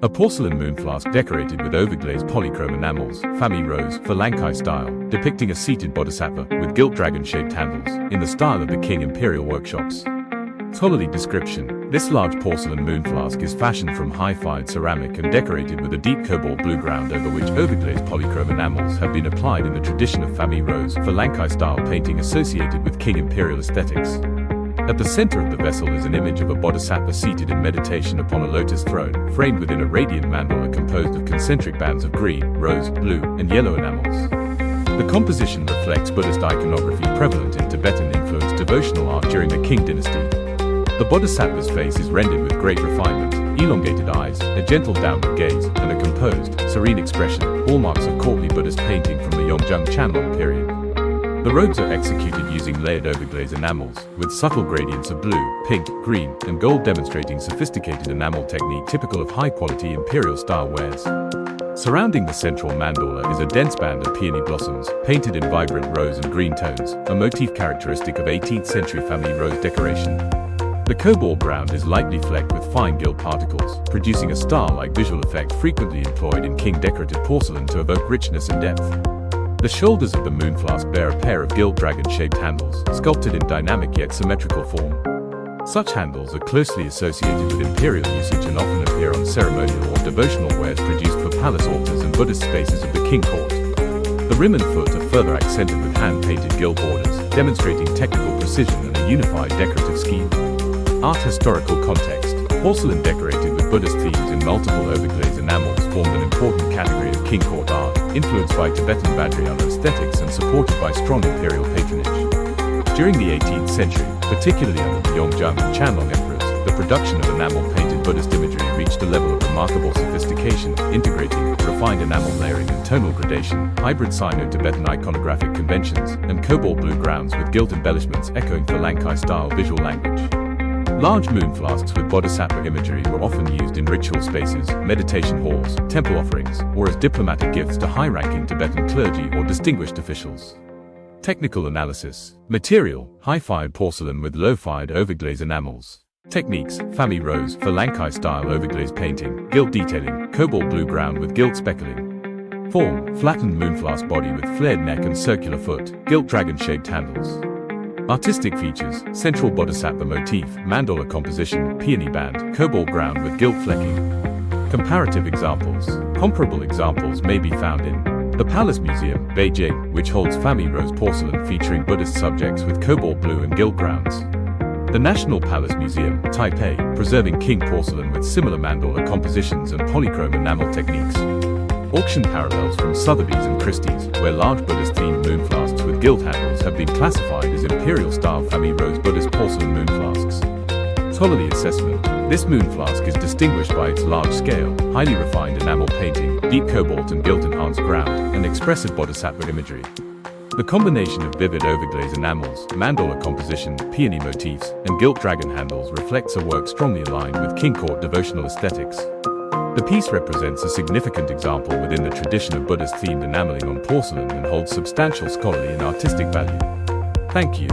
A porcelain moonflask decorated with overglazed polychrome enamels, famille rose, falangcai-style, depicting a seated Bodhisattva with gilt dragon-shaped handles, in the style of the Qing imperial workshops. Scholarly description: this large porcelain moonflask is fashioned from high-fired ceramic and decorated with a deep cobalt-blue ground over which overglazed polychrome enamels have been applied in the tradition of famille rose, falangcai-style painting associated with Qing imperial aesthetics. At the center of the vessel is an image of a Bodhisattva seated in meditation upon a lotus throne, framed within a radiant mandorla composed of concentric bands of green, rose, blue, and yellow enamels. The composition reflects Buddhist iconography prevalent in Tibetan-influenced devotional art during the Qing Dynasty. The Bodhisattva's face is rendered with great refinement, elongated eyes, a gentle downward gaze, and a composed, serene expression, hallmarks of courtly Buddhist painting from the Yongzheng Dynasty period. The robes are executed using layered overglaze enamels, with subtle gradients of blue, pink, green, and gold demonstrating sophisticated enamel technique typical of high-quality imperial-style wares. Surrounding the central mandorla is a dense band of peony blossoms, painted in vibrant rose and green tones, a motif characteristic of 18th century famille rose decoration. The cobalt ground is lightly flecked with fine gilt particles, producing a star-like visual effect frequently employed in Qing decorative porcelain to evoke richness and depth. The shoulders of the moonflask bear a pair of gilt dragon-shaped handles, sculpted in dynamic yet symmetrical form. Such handles are closely associated with imperial usage and often appear on ceremonial or devotional wares produced for palace altars and Buddhist spaces of the Qing court. The rim and foot are further accented with hand-painted gilt borders, demonstrating technical precision and a unified decorative scheme. Art historical context: porcelain decorated with Buddhist themes in multiple overglaze enamels formed an important category of Qing court art, influenced by Tibetan Vajrayana aesthetics and supported by strong imperial patronage. During the 18th century, particularly under the Yongzheng and Qianlong emperors, the production of enamel-painted Buddhist imagery reached a level of remarkable sophistication, integrating refined enamel layering and tonal gradation, hybrid Sino-Tibetan iconographic conventions, and cobalt-blue grounds with gilt embellishments echoing falangcai-style visual language. Large moonflasks with Bodhisattva imagery were often used in ritual spaces, meditation halls, temple offerings, or as diplomatic gifts to high-ranking Tibetan clergy or distinguished officials. Technical analysis: material: high-fired porcelain with low-fired overglaze enamels. Techniques: famille rose, falangcai-style overglaze painting, gilt detailing, cobalt-blue ground with gilt speckling. Form: flattened moonflask body with flared neck and circular foot, gilt dragon-shaped handles. Artistic features: central Bodhisattva motif, mandorla composition, peony band, cobalt ground with gilt flecking. Comparative examples: comparable examples may be found in the Palace Museum, Beijing, which holds famille rose porcelain featuring Buddhist subjects with cobalt blue and gilt grounds. The National Palace Museum, Taipei, preserving Qing porcelain with similar mandorla compositions and polychrome enamel techniques. Auction parallels from Sotheby's and Christie's, where large Buddhist-themed moonflasks with gilt handles have been classified as imperial-style famille rose Buddhist porcelain moonflasks. Scholarly assessment: this moonflask is distinguished by its large-scale, highly refined enamel painting, deep cobalt and gilt-enhanced ground, and expressive Bodhisattva imagery. The combination of vivid overglaze enamels, mandorla composition, peony motifs, and gilt dragon handles reflects a work strongly aligned with Qing court devotional aesthetics. The piece represents a significant example within the tradition of Buddhist-themed enameling on porcelain and holds substantial scholarly and artistic value. Thank you.